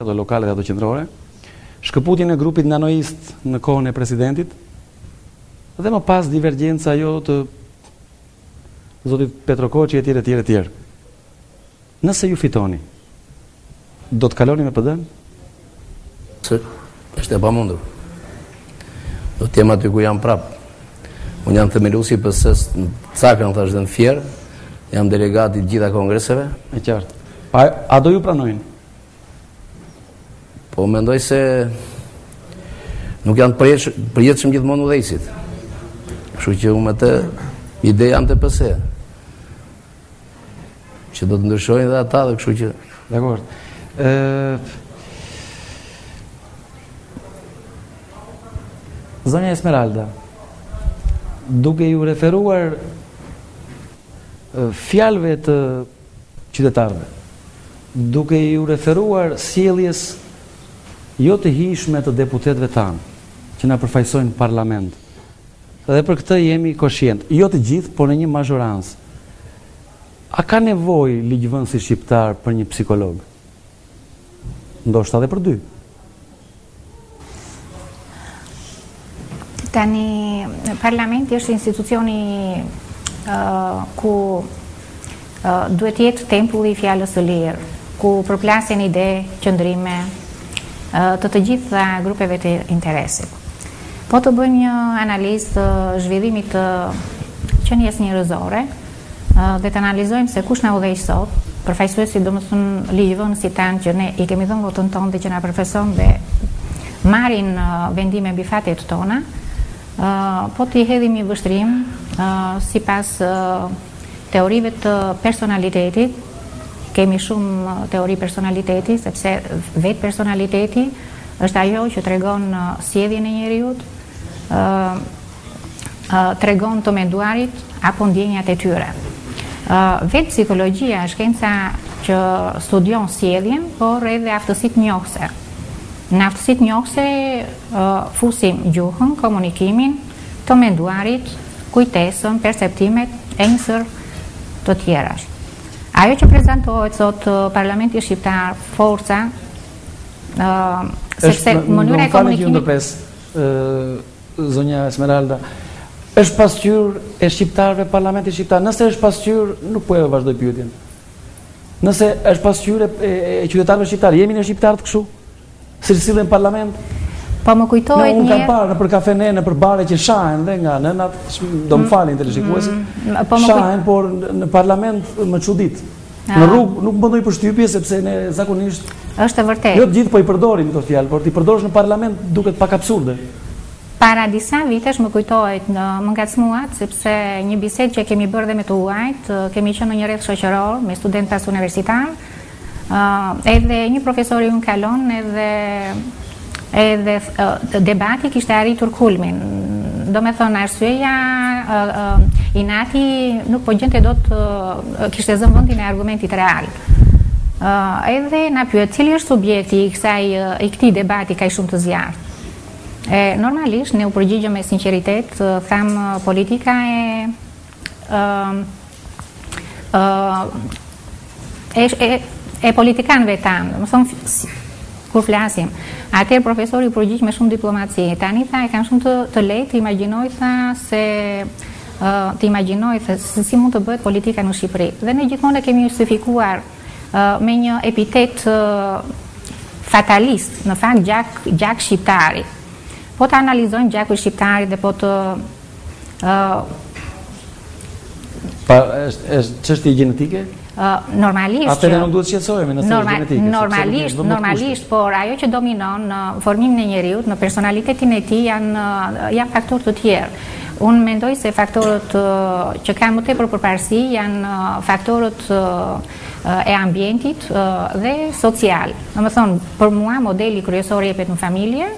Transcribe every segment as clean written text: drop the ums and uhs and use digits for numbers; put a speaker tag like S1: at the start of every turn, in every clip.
S1: ato lokale dhe ato qendrore, shkëputjen e grupit nanoist në kohën e presidentit, dhe më pas divergjenca jo të zotit Petro Koçi etj. Nëse ju fitoni, do të kaloni me PD-n?
S2: Është e pamundur. Do të jem aty ku jam prap. Unë jam themeluesi PS-s në Cakën, thash, dhe në Fier. Jam delegat i gjitha kongreseve.
S1: E qartë. A do ju pranojnë?
S2: Po mendoj se nuk janë përjetshëm gjithmonë udhëheqësit. Kështu që unë me të ide jam të PS. Që do të ndryshojnë dhe ata, dhe kështu që...
S1: Dakor. Zonja Esmeralda, duke ju referuar fjalëve të qytetarëve, duke ju referuar sjelljes jo të hijshme të deputetëve tanë që na përfaqësojnë në parlament. Dhe për këtë jemi koshient, jo të gjithë, por në një mazhorancë. A ka nevojë ligjvënësi shqiptar për një psikolog? Ndoshta edhe për dy.
S3: Tani, parlamenti është institucioni ku duhet jetë tempulli i fjalës së lirë, ku përplasen ide, qëndrime të gjitha grupeve të interesit. Po të bëjmë një analizë të zhvillimit të qenies njerëzore dhe të analizojmë se kush na udhëheq sot, përfaqësuesi domethënë ligjvënësit tanë që ne i kemi dhënë votën tonë dhe që na përfaqëson dhe marrin vendime mbi fatet tona. Po të i hedhim një vështrim sipas teorive të personalitetit. Kemi shumë teori personaliteti, sepse vetë personaliteti është ajo që tregon sjelljen e njeriut, tregon të menduarit apo ndjenjat e tyre. Vetë psikologjia është shkenca që studion sjelljen, por edhe aftësitë njohëse. Në aftësitë njohëse fusim gjuhën, komunikimin, të menduarit, kujtesën, perceptimet e njësër të tjerash. Ajo që prezantohet sot Parlamenti Shqiptar, forca, sepse mënyra e komunikimit...
S1: Zonja Esmeralda, është pasqyrë e shqiptarëve Parlamenti Shqiptar? Nëse është pasqyrë, nuk po e vazhdoj pyetjen. Nëse është pasqyrë e qytetarëve shqiptarë, jemi në shqiptarët kështu? Si sillen në parlament?
S3: Po më kujtohet
S1: unë kam parë në për kafene, në për bare që shahen dhe nga nënat, do më falin të lëshikuesit, shahen, por në parlament më çudit. Në rrugë nuk më bëndoj përshtypje, sepse ne zakonisht...
S3: Është vërtet.
S1: Jo të gjithë po i përdorim të fjalë, por ti përdorësh në parlament duket pak absurde.
S3: Para disa vitesh më kujtohet më ngacmuat, sepse një bisedë që kemi bërë dhe me të huajt, kemi qenë në një rreth shoqëror me student pas universitar, edhe një profesor i unë kalon edhe debati kishte arritur kulmin. Do me thonë, arsyeja Inati nuk po gjente do të kishte zënë vendin e argumentit real. Edhe na pyet cili është subjekti i këtij debati kaq shumë të zjarrt. Normalisht ne u përgjigjëm me sinqeritet, tham politika e politikanëve tanë, më thonë kur flasim. Atëherë profesori u përgjigj me shumë diplomaci. Tani tha, e kam shumë të lehtë, imagjinoj se si mund të bëhet politika në Shqipëri. Dhe ne gjithmonë e kemi justifikuar me një epitet fatalist, në fakt gjak shqiptari. Po të analizojmë gjakun shqiptari dhe po të...
S1: është çështje gjenetike?
S3: Normalisht.
S1: Atëherë nuk duhet të shqetësohemi nëse është gjenetike.
S3: Normalisht, por ajo që dominon në formimin e njeriut, në personalitetin e tij janë faktorë të tjerë. Unë mendoj se faktorët që kanë më tepër përparësi janë faktorët e ambientit dhe social. Domethënë, për mua modeli kryesor jepet në familje.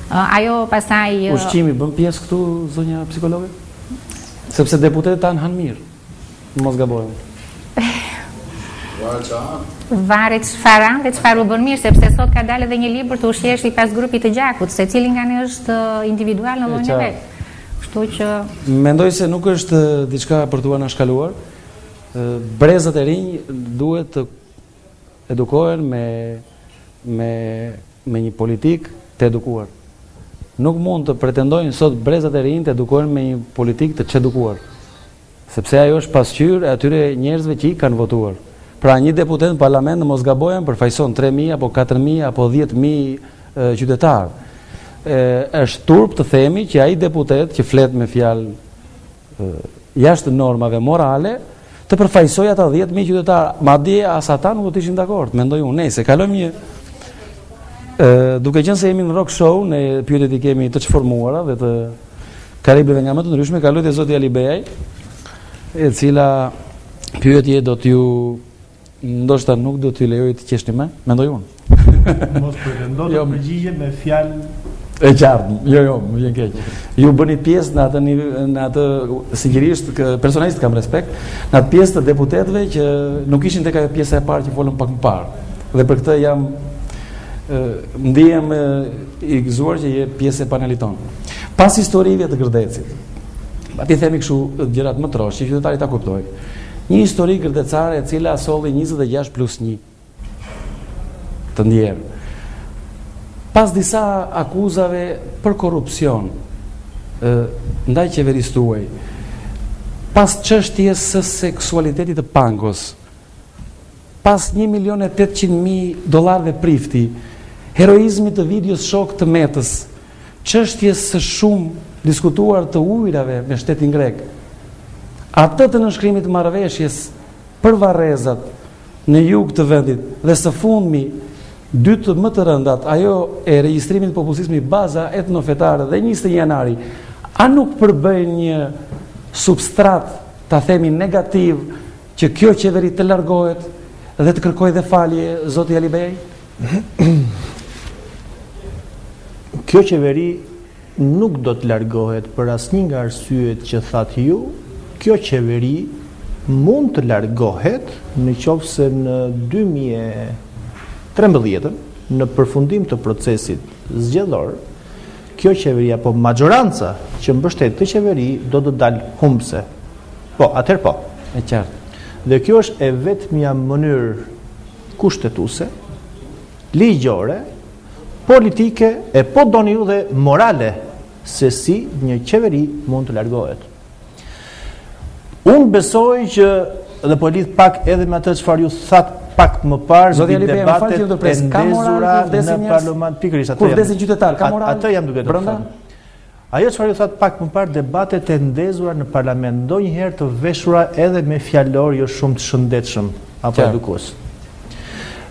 S3: Ajo pastaj
S1: ushqimi bën pjesë këtu, zonja psikologe? Sepse deputetët tanë hanë mirë. Mos gabojmë.
S3: Varet çfarë anë dhe çfarë u bën mirë, sepse sot ka dalë edhe një libër të ushqyesh sipas grupit të gjakut, secili nga ne është individual në llojin e vet. Kështu që
S1: mendoj se nuk është diçka për t'u anashkaluar. Brezat e rinj duhet të edukohen me një politik të edukuar. Nuk mund të pretendojnë sot brezat e rinj të edukohen me një politik të çedukuar. Sepse ajo është pasqyrë e atyre njerëzve që i kanë votuar. Pra një deputet në parlament në mos gabojen përfaqëson 3.000 apo 4.000 apo 10.000 qytetarë. Është turp të themi që ai deputet që flet me fjalë jashtë normave morale të përfaqësoj ata 10.000 qytetarë. Madje as ata nuk do të ishin dakord, mendoj unë. Nëse kalojmë një duke qenë se jemi në rock show, ne pyetjet i kemi të çformuara dhe të kalibreve nga më të ndryshme, kaloj te zoti Ali Beaj, e cila pyetje do t'ju ndoshta nuk do t'ju lejoj të qeshni më, mendoj unë.
S4: Mos pretendo të përgjigje me fjalë
S1: e qartë. Jo, më vjen keq. Ju bëni pjesë në atë sinqerisht, personalisht kam respekt, në atë pjesë të deputetëve që nuk ishin tek ajo pjesa e parë që folën pak më parë. Dhe për këtë jam ndihem i gëzuar që je pjesë e panelit tonë. Pas historive të Gërdecit, ati themi kështu gjërat më trosh, që qytetari ta kuptoj. Një histori gërdecare e cila solli 26+1 të ndjerë. Pas disa akuzave për korrupsion ndaj qeverisë tuaj, pas çështjes së seksualitetit të Pangos, pas $1.800.000 prifti, heroizmit të videos shok të Metës, çështjes së shumë diskutuar të ujrave me shtetin grek, atë të nënshkrimit të marrëveshjes për varrezat në jug të vendit dhe së fundmi dy të më të rëndat, ajo e regjistrimit të popullsisë mbi baza etnofetare dhe 21 janari, a nuk përbëjnë një substrat, ta themi negativ, që kjo qeveri të largohet dhe të kërkoj dhe falje, zoti Ali Bej?
S4: Kjo qeveri nuk do të largohet për asnjë nga arsyet që thatë ju. Kjo qeveri mund të largohet nëse në 2013, në përfundim të procesit zgjedhor, kjo qeveri apo maggioranca që mbështet këtë qeveri do të dalë humbse. Po, atëherë po.
S1: E qartë.
S4: Dhe kjo është e vetmja mënyrë kushtetuese, ligjore, politike e po doni ju dhe morale se si një qeveri mund të largohet. Unë besoj që, dhe po lidh pak edhe me atë çfarë ju thatë pak më parë,
S1: zoti Ali Bej, më fal që
S4: debatet
S1: do pres, ka moral kur vdesin
S4: në parlament, pikërisht
S1: kur vdesin qytetar, ka moral?
S4: Atë jam duke të thënë. Ajo çfarë ju thatë pak më parë, debatet e ndezura në parlament, ndonjëherë të veshura edhe me fjalor jo shumë të shëndetshëm apo edukues.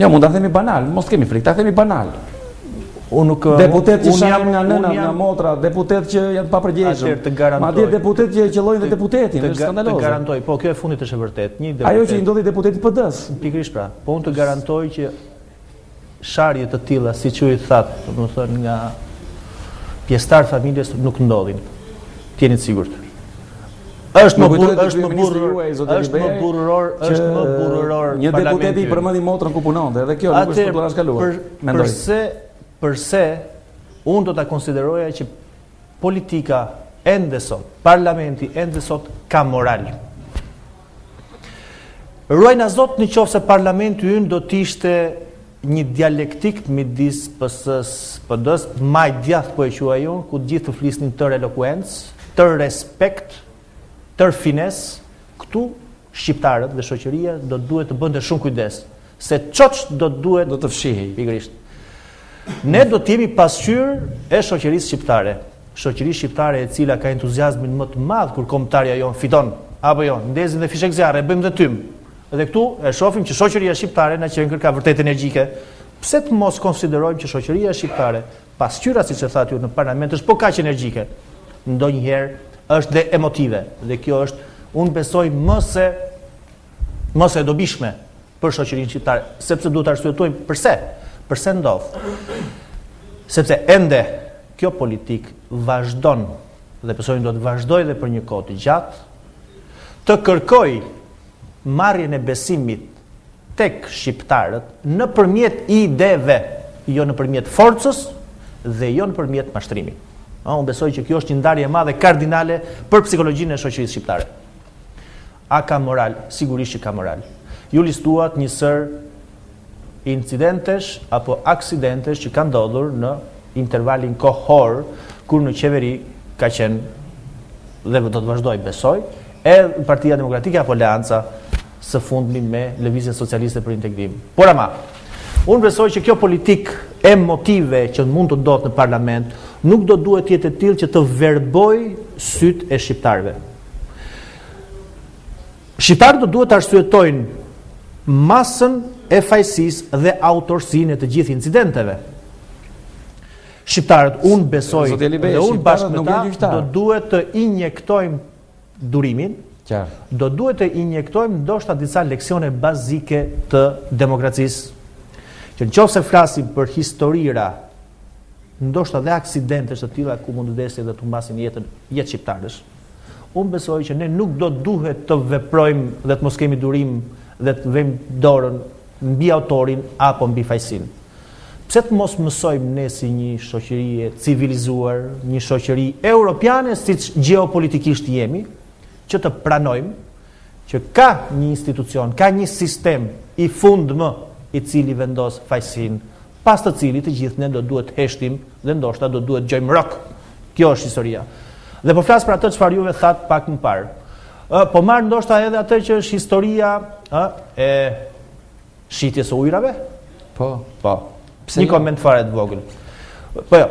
S1: Ja, mund ta themi banal, mos kemi frikë, ta themi banal.
S4: Unë nuk
S1: deputet që shahin nga nëna, nga motra, deputet që janë të papërgjegjshëm. Madje deputet që qellojnë dhe deputetin, është skandaloze.
S4: Të garantoj, po kjo e fundit është e vërtet. Një deputet.
S1: Ajo që i ndodhi deputetit PD-s.
S4: Pikërisht pra. Po unë të garantoj që sharje të tilla, siç ju i thatë, domethënë nga pjesëtar familjes nuk ndodhin. Jeni të sigurt. Është më burror.
S1: Një deputet i përmendi motrën ku punonte, edhe kjo nuk është për të shkaluar.
S4: Përse unë do ta konsideroja që politika ende sot, parlamenti ende sot ka moral. Ruajna Zot nëse parlamenti ynë do të ishte një dialektik midis PS-s, PD-s, maj djath po e quaj unë, ku gjithë të flisnin tër elokuencë, tër respekt, tër fines, këtu shqiptarët dhe shoqëria do duhet të bënte shumë kujdes, se çoç do të
S1: fshihej.
S4: Pikërisht. Ne do të jemi pasqyrë e shoqërisë shqiptare. Shoqëri shqiptare e cila ka entuziazmin më të madh kur kombëtarja jon fiton, apo jo, ndezin dhe fishek zjarre, bëjmë dhe tym. Dhe këtu e shohim që shoqëria shqiptare na qenë kërka vërtet energjike. Pse të mos konsiderojmë që shoqëria shqiptare, pasqyra siç e thatë ju në parlament, është po kaq energjike. Ndonjëherë është dhe emotive. Dhe kjo është, unë besoj, mos e dobishme për shoqërinë shqiptare, sepse duhet të arsyetojmë përse ndodh. Sepse ende kjo politik vazhdon dhe besojmë do të vazhdojë edhe për një kohë të gjatë të kërkoj marrjen e besimit tek shqiptarët nëpërmjet ideve, jo nëpërmjet forcës dhe jo nëpërmjet mashtrimit. Unë besoj që kjo është një ndarje e madhe kardinale për psikologjinë e shoqërisë shqiptare. A ka moral? Sigurisht që ka moral. Ju listuat një sër incidentesh apo aksidentesh që kanë ndodhur në intervalin kohor kur në qeveri ka qenë dhe do të vazhdoj besoj edhe Partia Demokratike apo Aleanca së fundmi me Lëvizjen Socialiste për Integrim. Por ama, unë besoj që kjo politik e motive që mund të ndodhë në parlament nuk do duhet jetë e tillë që të verboj syt e shqiptarëve. Shqiptarët do duhet të arsyetojnë masën e fajësisë dhe autorsinë e të gjithë incidenteve. Shqiptarët, unë besoj dhe unë bashkë me ta, do duhet të injektojmë durimin, do duhet të injektojmë ndoshta disa leksione bazike të demokracisë. Që në qoftë se flasim për historira, ndoshta dhe aksidentes të tilla ku mund të desi dhe të humbasin jetë shqiptarësh, unë besoj që ne nuk do duhet të veprojmë dhe të mos kemi durim dhe të vëmë dorën mbi autorin apo mbi fajsin. Pse të mos mësojmë ne si një shoqëri e civilizuar, një shoqëri europiane siç gjeopolitikisht jemi, që të pranojmë që ka një institucion, ka një sistem i fundmë i cili vendos fajsin, pas të cilit të gjithë ne do duhet heshtim dhe ndoshta do duhet gjojmë rok. Kjo është historia. Dhe po flas për atë çfarë juve thatë pak më parë. Po marr ndoshta edhe atë që është historia e shitjes së ujrave? Po. Një koment fare të vogël. Po jo.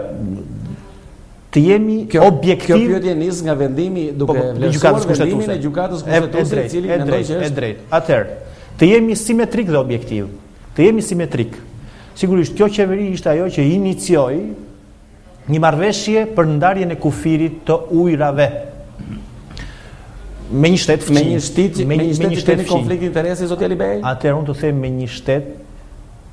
S4: Të jemi objektiv. Kjo pyetje nis nga vendimi duke vlerësuar vendimin e gjykatës kushtetuese i cili mendoj që është drejt. Atëherë, të jemi simetrik dhe objektiv. Të jemi simetrik. Sigurisht kjo qeveri ishte ajo që inicioi një marrëveshje për ndarjen e kufirit të ujrave me një shtet fqinj. Me një shtet që kemi konflikt interesi, zoti Alibej? Atëherë unë të them me një shtet.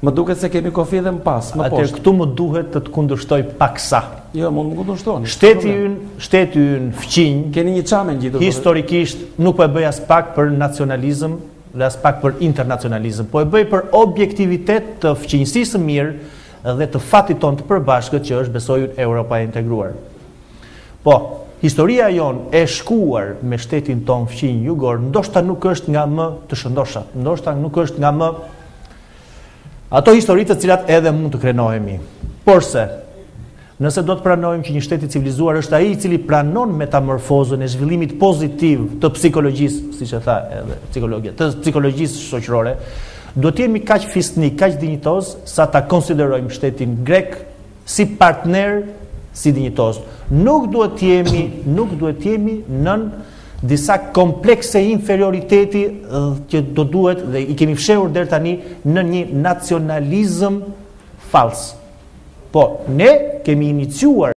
S4: Më duket se kemi kufi dhe më pas, më poshtë. Atëherë këtu më duhet të kundërshtoj paksa. Jo, mund më kundërshtoni. Shteti ynë fqinj. Keni një çamë ngjitur. Historikisht nuk po e bëj as pak për nacionalizëm dhe as pak për internacionalizëm, po e bëj për objektivitet të fqinjësisë së mirë dhe të fatit ton të përbashkët që është besoj Europa e integruar. Po, historia jon e shkuar me shtetin ton fqinj jugor, ndoshta nuk është nga më të shëndoshat, ndoshta nuk është nga më ato historitë të cilat edhe mund të krenohemi. Porse, nëse do të pranojmë që një shtet i civilizuar është ai i cili pranon metamorfozën e zhvillimit pozitiv të psikologjisë, siç e tha edhe psikologjia, të psikologjisë shoqërore, do të jemi kaq fisnik, kaq dinjitoz sa ta konsiderojmë shtetin grek si partner, si dinjitoz. Nuk duhet të jemi nën disa komplekse inferioriteti që do duhet dhe i kemi fshehur deri tani në një nacionalizëm fals. Po, ne kemi iniciuar